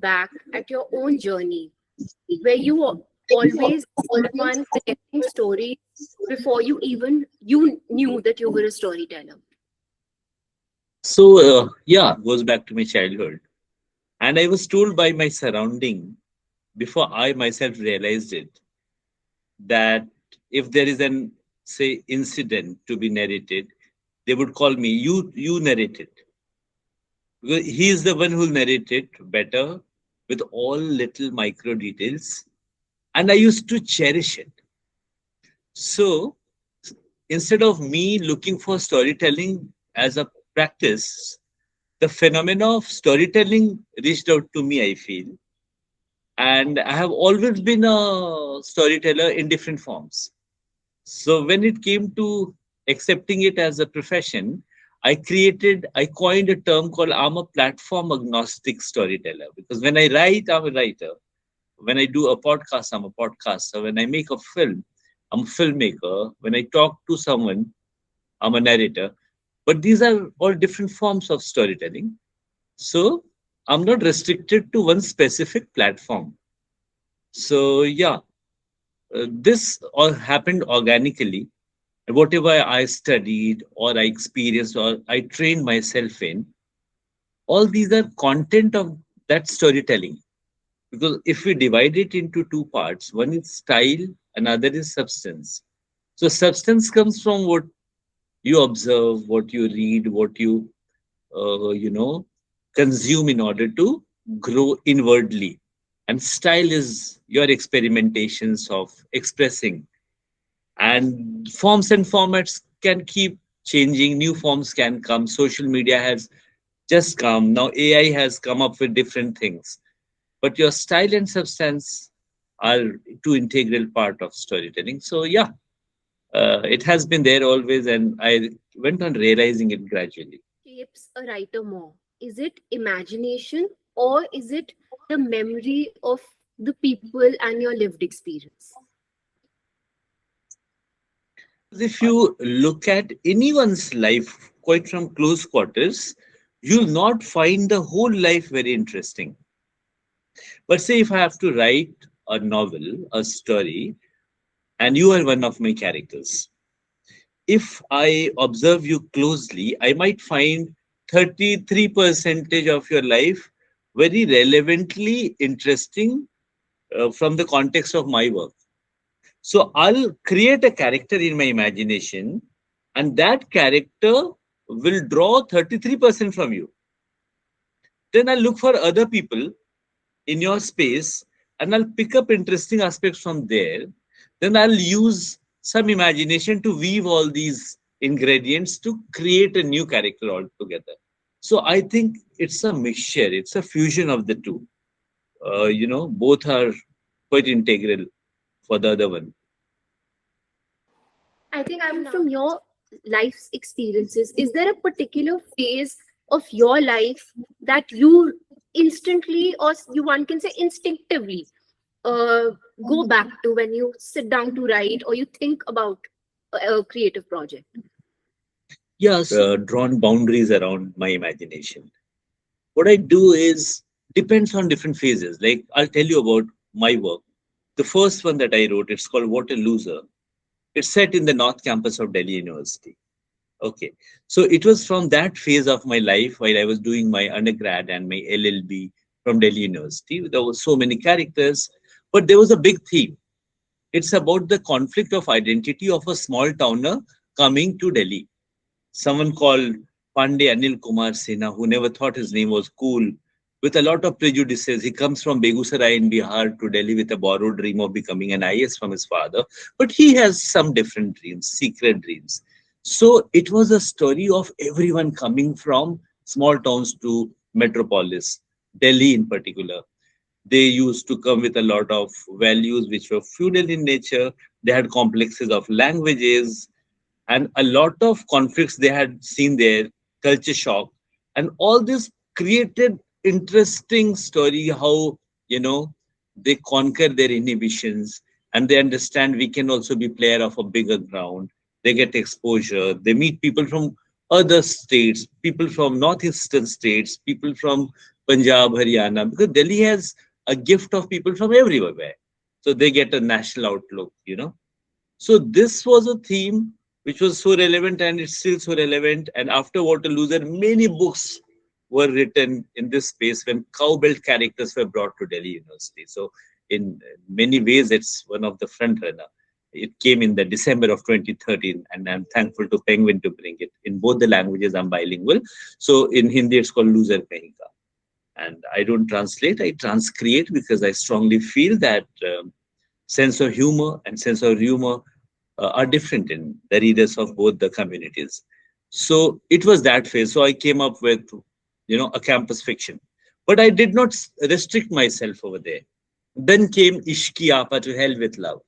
back at your own journey, where you always the one connecting stories before you knew that you were a storyteller? So, yeah, goes back to my childhood. And I was told by my surrounding before I myself realized it that if there is an, say, incident to be narrated, they would call me, you narrate it. Because he is the one who will narrate it better with all little micro details. And I used to cherish it. So instead of me looking for storytelling as a practice, the phenomena of storytelling reached out to me, I feel. And I have always been a storyteller in different forms. So when it came to accepting it as a profession, I coined a term called I'm a platform agnostic storyteller. Because when I write, I'm a writer. When I do a podcast, I'm a podcaster. When I make a film, I'm a filmmaker. When I talk to someone, I'm a narrator. But these are all different forms of storytelling. So I'm not restricted to one specific platform. So yeah, this all happened organically. Whatever I studied or I experienced or I trained myself in, all these are content of that storytelling. Because if we divide it into two parts, one is style, another is substance. So substance comes from what you observe, what you read, what you consume in order to grow inwardly. And style is your experimentations of expressing. And forms and formats can keep changing, new forms can come. Social media has just come. Now AI has come up with different things. But your style and substance are two integral part of storytelling. So yeah, it has been there always, and I went on realizing it gradually. Shapes a writer more? Is it imagination, or is it the memory of the people and your lived experience? Because if you look at anyone's life quite from close quarters, you'll not find the whole life very interesting. But say if I have to write a novel, a story, and you are one of my characters, if I observe you closely, I might find 33 percentage of your life very relevantly interesting from the context of my work. So I'll create a character in my imagination, and that character will draw 33% from you. Then I'll look for other people in your space and I'll pick up interesting aspects from there. Then I'll use some imagination to weave all these ingredients to create a new character altogether. So I think it's a mixture, it's a fusion of the two. Both are quite integral for the other one. I think I'm from your life's experiences. Is there a particular phase of your life that you instantly, or you one can say instinctively, uh, go back to when you sit down to write or you think about a creative project? Yes, drawn boundaries around my imagination. What I do is depends on different phases. Like I'll tell you about my work. The first one that I wrote, it's called What a Loser. It's set in the North Campus of Delhi University. Okay. So it was from that phase of my life while I was doing my undergrad and my LLB from Delhi University. There were so many characters, but there was a big theme. It's about the conflict of identity of a small towner coming to Delhi. Someone called Pandey Anil Kumar Sinha, who never thought his name was cool, with a lot of prejudices. He comes from Begusarai in Bihar to Delhi with a borrowed dream of becoming an IAS from his father, but he has some different dreams, secret dreams. So it was a story of everyone coming from small towns to metropolis, Delhi in particular. They used to come with a lot of values which were feudal in nature. They had complexes of languages, and a lot of conflicts they had seen there, culture shock, and all this created interesting story how they conquer their inhibitions and they understand we can also be player of a bigger ground. They get exposure, they meet people from other states, people from northeastern states, people from Punjab, Haryana, because Delhi has a gift of people from everywhere. So they get a national outlook, you know. So this was a theme which was so relevant and it's still so relevant. And after Waterloo, there many books were written in this space when cowbelt characters were brought to Delhi University. So in many ways, it's one of the front runner. It came in the December of 2013, and I'm thankful to Penguin to bring it in both the languages. I'm bilingual. So in Hindi, it's called Loser Kahinka. And I don't translate, I transcreate because I strongly feel that sense of humor and sense of humor are different in the readers of both the communities. So it was that phase. So I came up with, a campus fiction. But I did not restrict myself over there. Then came Ishqiyapa, To Hell with Love.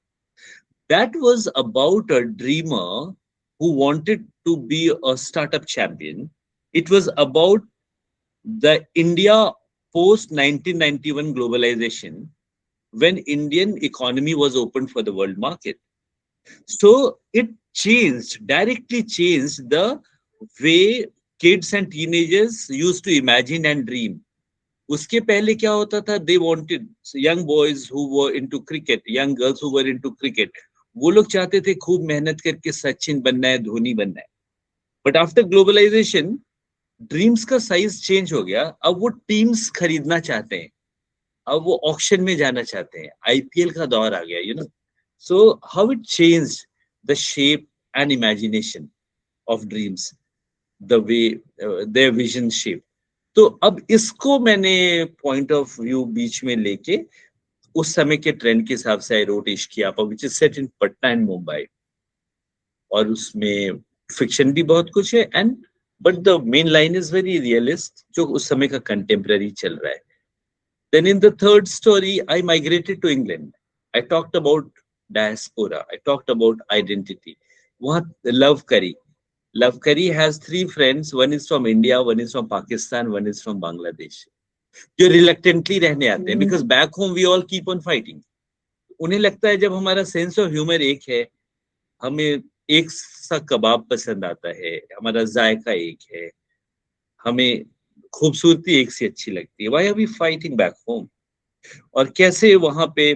That was about a dreamer who wanted to be a startup champion. It was about the India post 1991 globalization when Indian economy was open for the world market. So it directly changed the way kids and teenagers used to imagine and dream. उसके पहले क्या होता था, they wanted young boys who were into cricket, young girls who were into cricket, वो लोग चाहते थे खूब मेहनत करके सचिन बनना है, धोनी बनना है. बट आफ्टर ग्लोबलाइजेशन ड्रीम्स का साइज चेंज हो गया. अब वो टीम्स खरीदना चाहते हैं, अब वो ऑक्शन में जाना चाहते हैं. आईपीएल का दौर आ गया, so how it changed the shape and imagination of dreams, the way their vision shape. तो अब इसको मैंने पॉइंट ऑफ व्यू बीच में लेके उस समय के ट्रेंड के हिसाब से I wrote Ishqiyapa which is set in Patna and Mumbai. और उसमें फिक्शन भी बहुत कुछ है and but the main line is very realist जो उस समय का कंटेम्पररी चल रहा है. Then in the third story, I migrated to England. I talked about diaspora. I talked about identity. What Love Curry. Love Curry has three friends. One is from India, one is from Pakistan, one is from Bangladesh. जो reluctantly रहने आते हैं because back home we all keep on fighting. उन्हें लगता है जब हमारा sense of humour एक है, हमें एक सा कबाब पसंद आता है, हमारा जायका एक है, हमें खूबसूरती एक से अच्छी लगती है, why are we fighting back home. और कैसे वहां पे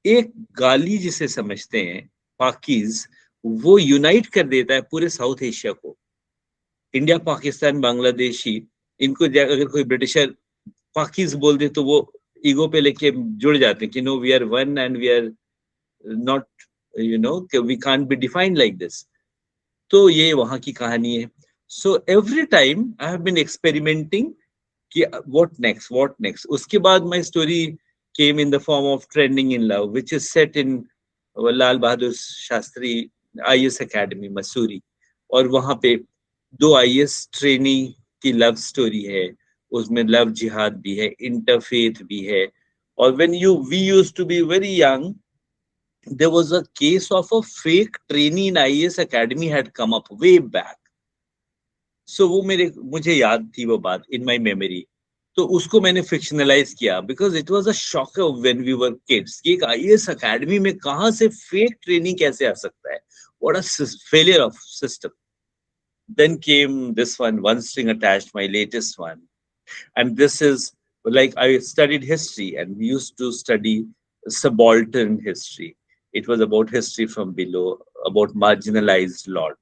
एक गाली जिसे समझते हैं पाकिज, वो यूनाइट कर देता है पूरे साउथ एशिया को. इंडिया, पाकिस्तान, बांग्लादेशी, इनको अगर कोई ब्रिटिशर पाकिज बोल दे तो वो ईगो पे लेके जुड़ जाते हैं कि no we are one and we are not, we can't be defined like this. तो ये वहां की कहानी है. So every time I have been experimenting कि what next. उसके बाद my story came in the form of Trending in Love, which is set in Lal Bahadur Shastri IAS academy Mussoorie. और वहां पे दो आईएएस ट्रेनी की लव स्टोरी है. उसमें लव जिहाद भी है, इंटरफेथ भी है. और when we used to be very young, there was a case of a fake trainee in IAS academy had come up way back. So वो मुझे याद थी वो बात in my memory. तो उसको मैंने फिक्शनलाइज किया because it was a shocker when we were kids कि एक IAS academy में कहाँ से fake training कैसे आ सकता है. What a failure of system. Then came this one string attached, my latest one. And this is like I studied history and we used to study subaltern history. It was about history from below, about marginalized lot.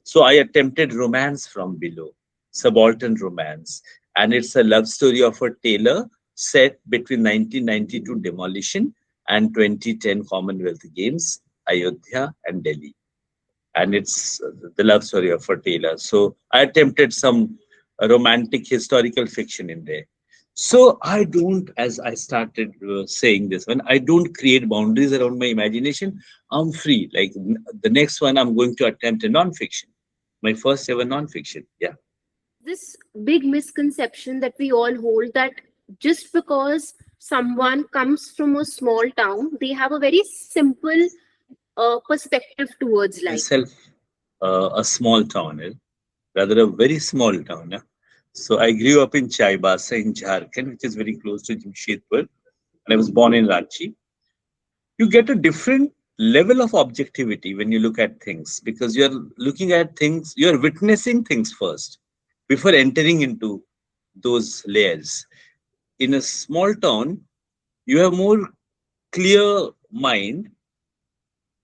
So I attempted romance from below, subaltern romance. And it's a love story of a tailor set between 1992 demolition and 2010 Commonwealth Games, Ayodhya and Delhi. And it's the love story of a tailor. So I attempted some romantic historical fiction in there. So I don't, as I started saying this one, I don't create boundaries around my imagination. I'm free. Like the next one, I'm going to attempt a non-fiction. My first ever non-fiction. Yeah. This big misconception that we all hold that just because someone comes from a small town, they have a very simple perspective towards life. Myself, a small town, rather a very small town. So I grew up in Chaibasa in Jharkhand, which is very close to Jamshedpur, and I was born in Ranchi. You get a different level of objectivity when you look at things because you're looking at things, you're witnessing things first before entering into those layers. in a small town, you have more clear mind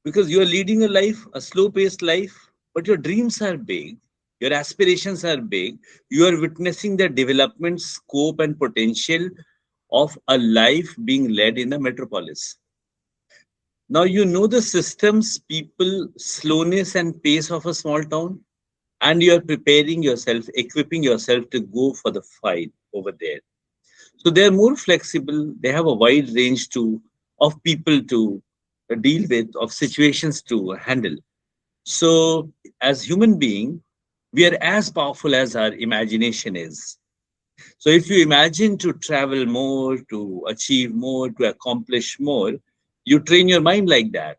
because you are leading a life, a slow paced life, but your dreams are big, your aspirations are big. You are witnessing the development, scope, and potential of a life being led in a metropolis. Now you know the systems, people, slowness, and pace of a small town, and you are preparing yourself, equipping yourself to go for the fight over there. So they are more flexible. They have a wide range to of people to deal with, of situations to handle. So as human being, we are as powerful as our imagination is. So if you imagine to travel more, to achieve more, to accomplish more, you train your mind like that.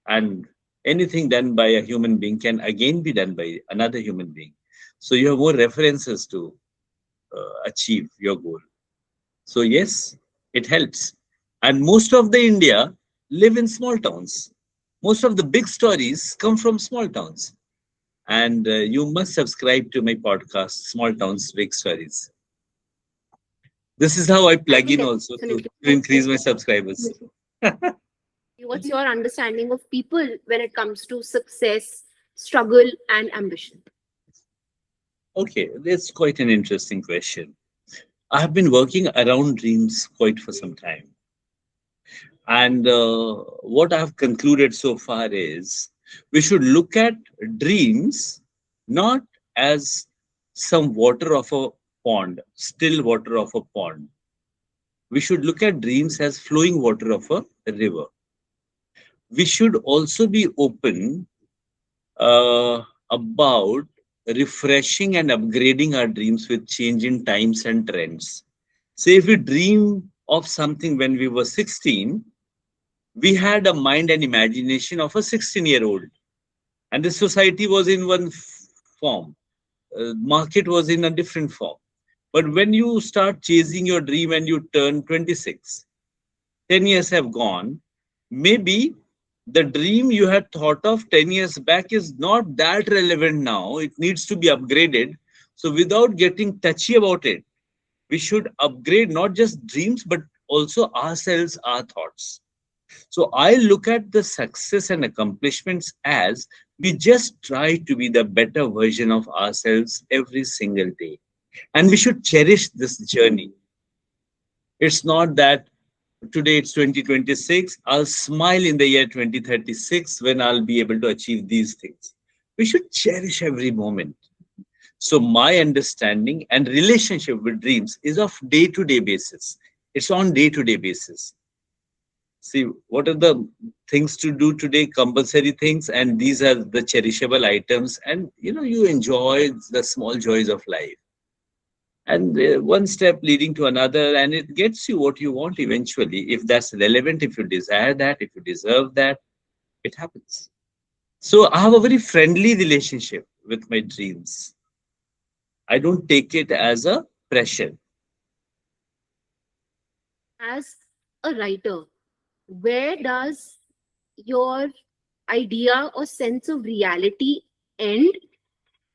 And anything done by a human being can again be done by another human being. So you have more references to achieve your goal. So yes, it helps. And most of the India live in small towns. Most of the big stories come from small towns. And you must subscribe to my podcast, Small Towns, Big Stories. This is how I I plug will in also definitely. to increase my subscribers. What's your understanding of people when it comes to success, struggle, and ambition? Okay, that's quite an interesting question. I have been working around dreams quite for some time. And what I have concluded so far is we should look at dreams not as some water of a pond, still water of a pond. We should look at dreams as flowing water of a river. We should also be open about refreshing and upgrading our dreams with changing times and trends. Say, if we dream of something when we were 16, we had a mind and imagination of a 16-year-old, and the society was in one form, market was in a different form. But when you start chasing your dream and you turn 26, 10 years have gone, maybe the dream you had thought of 10 years back is not that relevant now. It needs to be upgraded. So, without getting touchy about it, we should upgrade not just dreams, but also ourselves, our thoughts. So, I look at the success and accomplishments as we just try to be the better version of ourselves every single day. And we should cherish this journey. It's not that today it's 2026, I'll smile in the year 2036 when I'll be able to achieve these things. We should cherish every moment. So my understanding and relationship with dreams is of day to day basis. It's on day to day basis. See, what are the things to do today, compulsory things, and these are the cherishable items, and you enjoy the small joys of life, and one step leading to another, and it gets you what you want eventually. If that's relevant, if you desire that, if you deserve that, it happens. So I have a very friendly relationship with my dreams. I don't take it as a pressure. As a writer, where does your idea or sense of reality end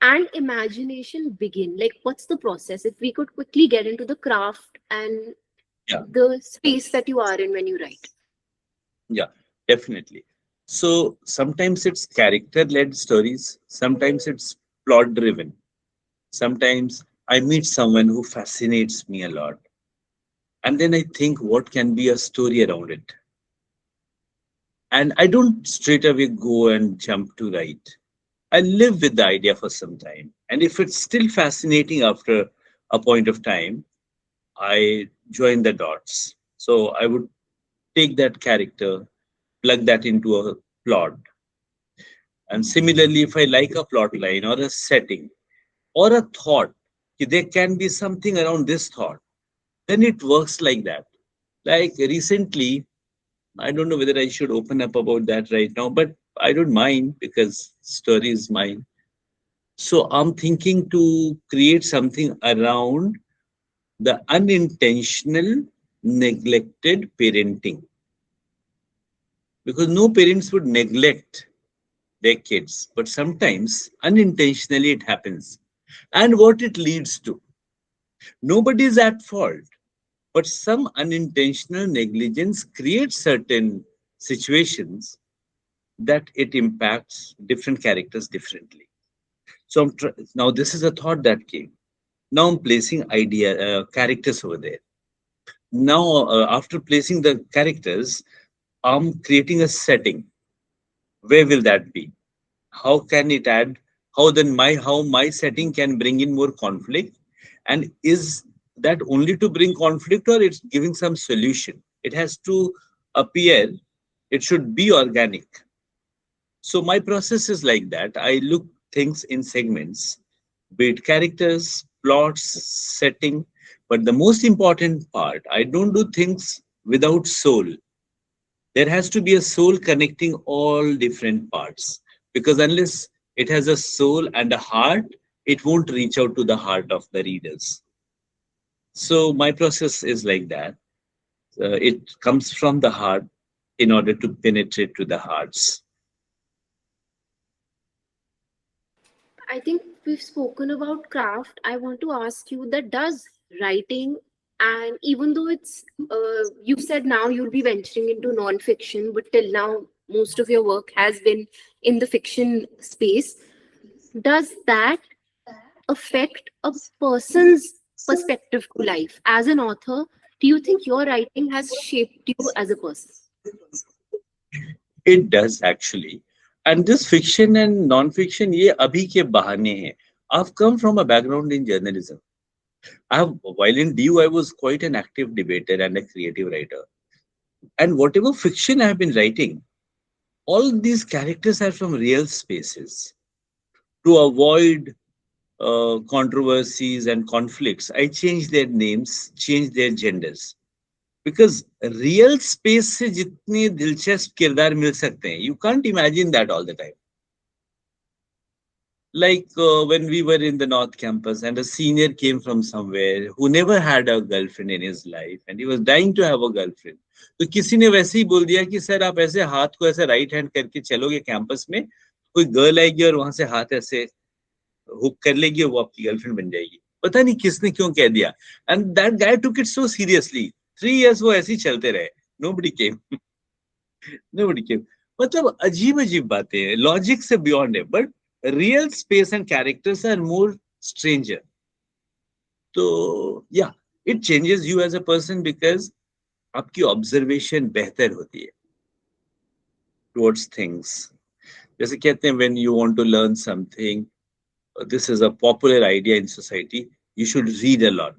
and imagination begin? Like, what's the process? If we could quickly get into the craft and Yeah, the space that you are in when you write. yeah, definitely. So sometimes it's character led stories, sometimes it's plot driven, sometimes I meet someone who fascinates me a lot, and then I think what can be a story around it. And I don't straight away go and jump to write. I live with the idea for some time. And if it's still fascinating after a point of time, I join the dots. So I would take that character, plug that into a plot. And similarly, if I like a plot line or a setting or a thought, there can be something around this thought, then it works like that. Like recently, I don't know whether I should open up about that right now, but I don't mind because story is mine. So I'm thinking to create something around the unintentional neglected parenting, because no parents would neglect their kids, but sometimes unintentionally it happens. And what it leads to, nobody is at fault. but some unintentional negligence creates certain situations that it impacts different characters differently. So now this is a thought that came. Now I'm placing characters over there. Now after placing the characters, I'm creating a setting. Where will that be? How can it add? How my setting can bring in more conflict? And is that only to bring conflict, or it's giving some solution? It has to appear. It should be organic. So my process is like that. I look things in segments, be it characters, plots, setting. But the most important part, I don't do things without soul. There has to be a soul connecting all different parts. Because unless it has a soul and a heart, it won't reach out to the heart of the readers. So my process is like that. It comes from the heart in order to penetrate to the hearts. I think we've spoken about craft. I want to ask you that does writing, and even though it's, you said now you'll be venturing into non-fiction, but till now most of your work has been in the fiction space. Does that affect a person's perspective to life? As an author, do you think your writing has shaped you as a person? It does actually. And this fiction and non-fiction, ये अभी के बहाने हैं. I've come from a background in journalism. While in DU, I was quite an active debater and a creative writer. And whatever fiction I have been writing, all these characters are from real spaces. To avoid controversies and conflicts, I changed their names, changed their genders. Because real space से जितने दिलचस्प किरदार मिल सकते हैं, you can't imagine that all the time. Like when we were in the North Campus and a senior came from somewhere who never had a girlfriend in his life and he was dying to have a girlfriend. तो किसी ने वैसे ही बोल दिया कि sir आप ऐसे हाथ को ऐसे राइट हैंड करके चलोगे कैंपस में, कोई गर्ल आएगी और वहां से हाथ ऐसे हुक कर लेगी और वो आपकी गर्लफ्रेंड बन जाएगी. पता नहीं किसने क्यों कह दिया. And that guy took it so seriously. 3 years वो ऐसे ही चलते रहे. Nobody came. Nobody came. मतलब अजीब अजीब बातें हैं, लॉजिक से बियॉन्ड है, but real space and characters are more stranger. तो या it changes you as a person because आपकी ऑब्जर्वेशन बेहतर होती है टुवर्ड्स थिंग्स. जैसे कहते हैं when you want to learn something, this is a popular idea in society, you should read a lot.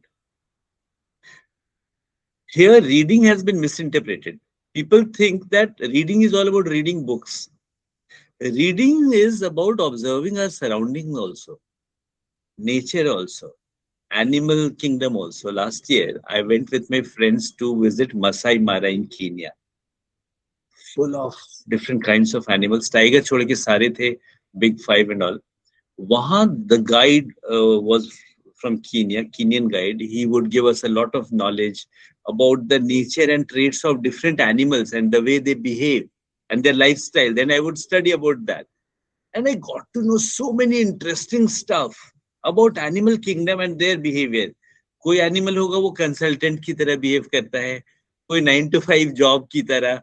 Here reading has been misinterpreted. People think that reading is all about reading books. Reading is about observing our surroundings also, nature also, animal kingdom also. Last year, I went with my friends to visit Masai Mara in Kenya. Full of different kinds of animals. Tiger छोड़ के सारे थे, big five and all. Wahan, the guide was from Kenya, Kenyan guide. He would give us a lot of knowledge about the nature and traits of different animals and the way they behave and their lifestyle. Then I would study about that. And I got to know so many interesting stuff about animal kingdom and their behavior. कोई animal होगा वो consultant की तरह behave करता है, कोई 9 to 5 job की तरह,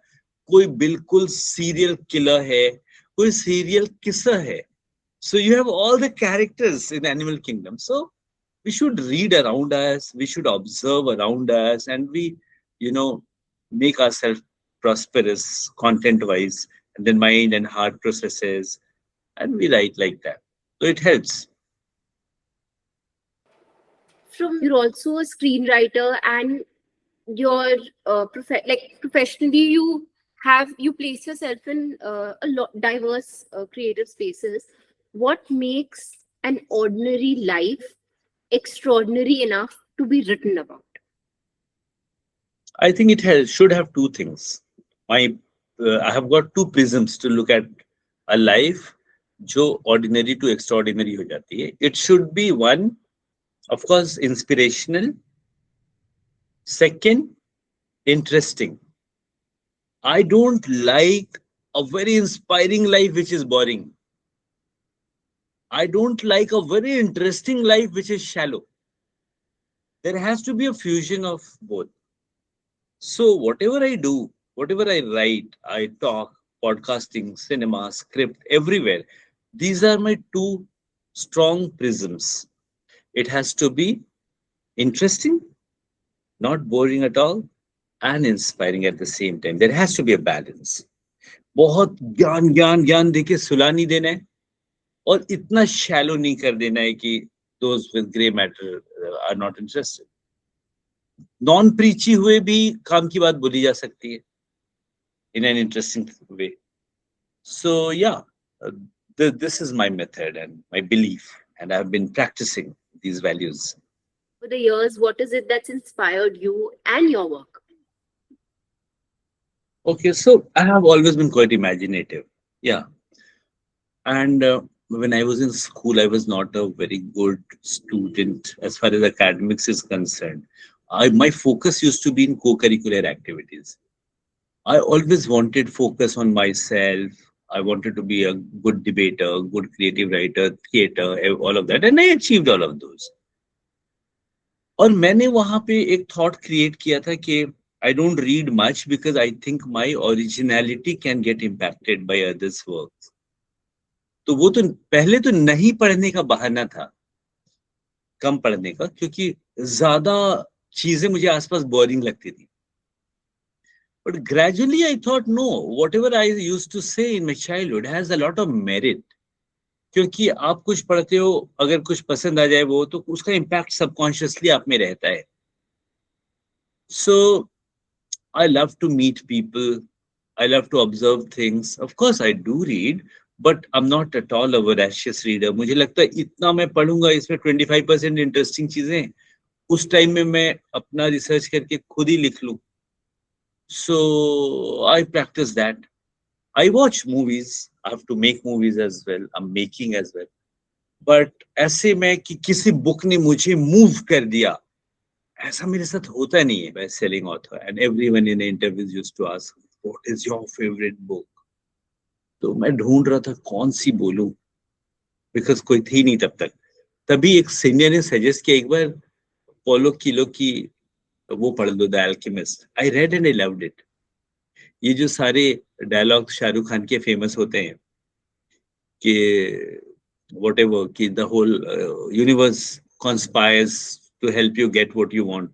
कोई बिल्कुल सीरियल किलर है, कोई सीरियल किसर है. So you have all the characters in animal kingdom. So we should read around us, we should observe around us, and we, you know, make ourselves prosperous content wise, and then mind and heart processes, and we write like that. So it helps. From you're also a screenwriter, and your professionally you place yourself in a lot diverse creative spaces. What makes an ordinary life extraordinary enough to be written about? I think it should have two things. I have got two prisms to look at a life जो ordinary to extraordinary हो जाती है. It should be one, of course, inspirational. Second, interesting. I don't like a very inspiring life which is boring. I don't like a very interesting life which is shallow. There has to be a fusion of both. So whatever I do, whatever I write, I talk, podcasting, cinema, script, everywhere, these are my two strong prisms. It has to be interesting, not boring at all, and inspiring at the same time. There has to be a balance. बहुत ज्ञान ज्ञान ज्ञान देके सुला नहीं देना है और इतना शैलो नहीं कर देना है कि those with gray matter are not interested. Non preachy हुए भी काम की बात बोली जा सकती है in an interesting way. So yeah, uh, this is my method and my belief, and I've been practicing these values. Over the years, what is it that's inspired you and your work? Okay, so I have always been quite imaginative. Yeah, and when I was in school, I was not a very good student as far as academics is concerned. My focus used to be in co-curricular activities. I always wanted focus on myself. I wanted to be a good debater, good creative writer, theater, all of that, and I achieved all of those. और मैंने वहां पे एक thought create किया था कि I don't read much because I think my originality can get impacted by others work. तो वो तो पहले तो नहीं पढ़ने का बहाना था, कम पढ़ने का, क्योंकि ज्यादा चीजें मुझे आसपास बोरिंग लगती थी. But gradually I thought no, whatever I used to say in my childhood has a lot of merit. क्योंकि आप कुछ पढ़ते हो, अगर कुछ पसंद आ जाए वो, तो उसका इम्पैक्ट सबकॉन्शियसली आप में रहता है. So I love to meet people. I love to observe things. Of course, I do read, but I'm not at all a voracious reader. मुझे लगता है इतना मैं पढ़ूंगा, इसमें 25% इंटरेस्टिंग चीजें हैं, उस टाइम में मैं अपना रिसर्च करके खुद ही लिख लूं. So I practice that. I watch movies. I have to make movies as well. I'm making as well. But ऐसे में कि किसी बुक ने मुझे मूव कर दिया, ऐसा मेरे साथ होता नहीं है. Best selling author and everyone in interviews used to ask what is your favourite book. तो मैं ढूंढ रहा था कौन सी बोलूं, बिकॉज कोई थी नहीं तब तक. तभी एक सीनियर ने सजेस्ट किया, एक बार पोलो किलो की वो पढ़ लो, the Alchemist. I read and I loved it. ये जो सारे डायलॉग शाहरुख खान के फेमस होते हैं कि वॉट एवर, कि the whole universe conspires to help you get what you want,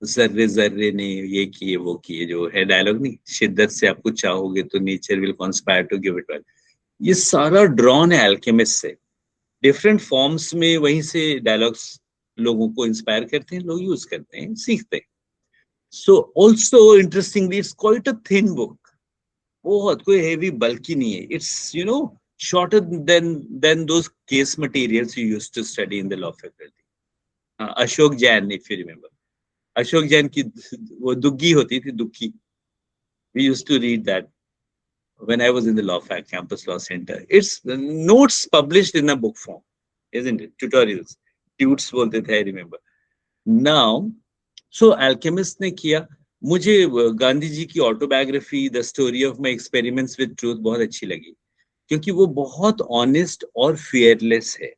जर्रे जर्रे ने ये किए वो किए, जो है डायलॉग नहीं, शिद्दत से आप कुछ चाहोगे तो nature will conspire to give it back. ये सारा ड्रॉन है अल्केमिस्ट से. डिफरेंट फॉर्म्स में वहीं से डायलॉग्स लोगों को इंस्पायर करते हैं, लोग यूज करते हैं, सीखते हैं. So also interestingly it's quite a thin book. बहुत कोई हेवी बल्कि नहीं है. It's shorter than those case materials you used to study in the law faculty. Ashok Jain, if you remember. Ashok Jain की वो दुग्गी होती थी, दुखी. We used to read that when I was in the law fac campus law center. It's notes published in a book form, isn't it? Tutorials, tuts बोलते थे, I remember. Now, so alchemist ने किया. मुझे गांधी जी की autobiography the story of my experiments with truth बहुत अच्छी लगी, क्योंकि वो बहुत ऑनेस्ट और फियरलेस है.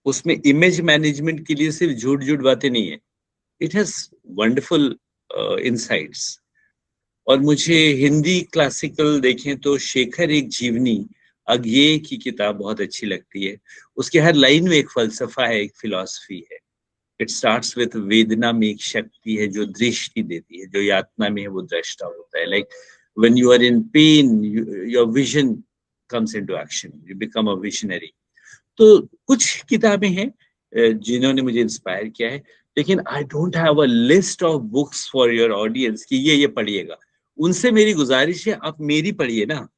उसमें इमेज मैनेजमेंट के लिए सिर्फ झूठ झूठ बातें नहीं है. It has wonderful insights. और मुझे हिंदी क्लासिकल देखें तो शेखर एक जीवनी अज्ञेय की किताब बहुत अच्छी लगती है. उसके हर लाइन में एक फलसफा है, एक फिलॉसफी है. इट स्टार्ट्स विथ वेदना में एक शक्ति है जो दृष्टि देती है, जो यातना में है वो दृष्टा होता है. Like when you are in pain, your vision comes into action, you become a visionary. तो कुछ किताबें हैं जिन्होंने मुझे इंस्पायर किया है, लेकिन I don't have a list of books for your audience कि ये पढ़िएगा. उनसे मेरी गुजारिश है, आप मेरी पढ़िए ना.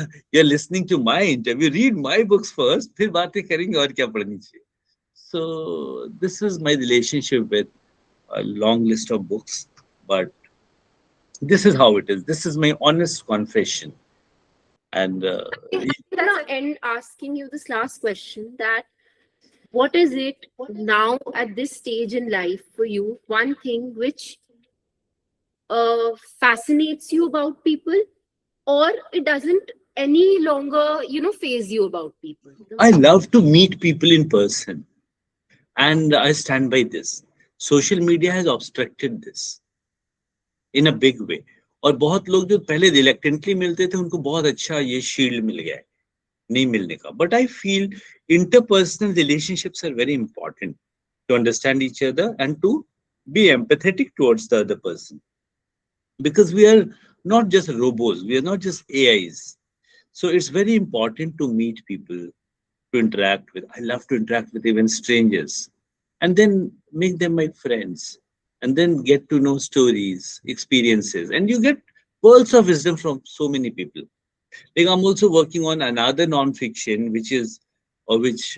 You are listening to my interview, read my books first, फिर बातें करेंगे और क्या पढ़नी चाहिए. So this is my relationship with a long list of books, but this is how it is. This is my honest confession. And I'm gonna end asking you this last question: that what is it now at this stage in life for you? One thing which fascinates you about people, or it doesn't any longer, phase you about people? I love to meet people in person, and I stand by this. Social media has obstructed this. in a big way. और बहुत लोग जो पहले reluctantly मिलते थे उनको बहुत अच्छा ये शील्ड मिल गया है नहीं मिलने का. But I feel interpersonal relationships are very important to understand each other and to be empathetic towards the other person, because we are not just robots, we are not just AIs. So it's very important to meet people, to interact with. I love to interact with even strangers and then make them my friends and then get to know stories, experiences, and you get pearls of wisdom from so many people. Like I'm also working on another non-fiction, which is which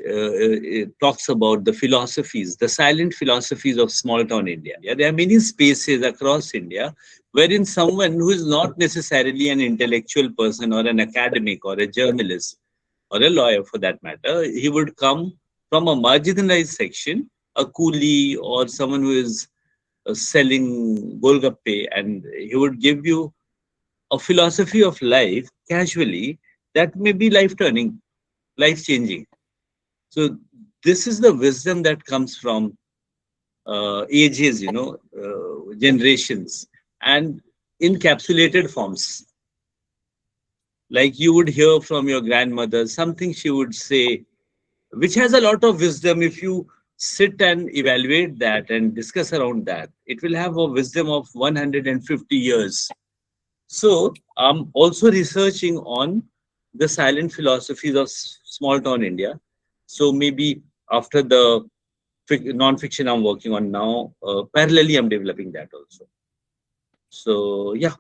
talks about the philosophies, the silent philosophies of small town India. Yeah, there are many spaces across India wherein someone who is not necessarily an intellectual person or an academic or a journalist or a lawyer for that matter, he would come from a marginalized section, a coolie or someone who is selling golgappe, and he would give you a philosophy of life casually that may be life turning, life changing. So this is the wisdom that comes from ages, generations, and encapsulated forms. Like you would hear from your grandmother something she would say, which has a lot of wisdom. If you sit and evaluate that and discuss around that, it will have a wisdom of 150 years. So I'm also researching on the silent philosophies of small town India. So maybe after the non-fiction I'm working on now, parallelly I'm developing that also. So yeah.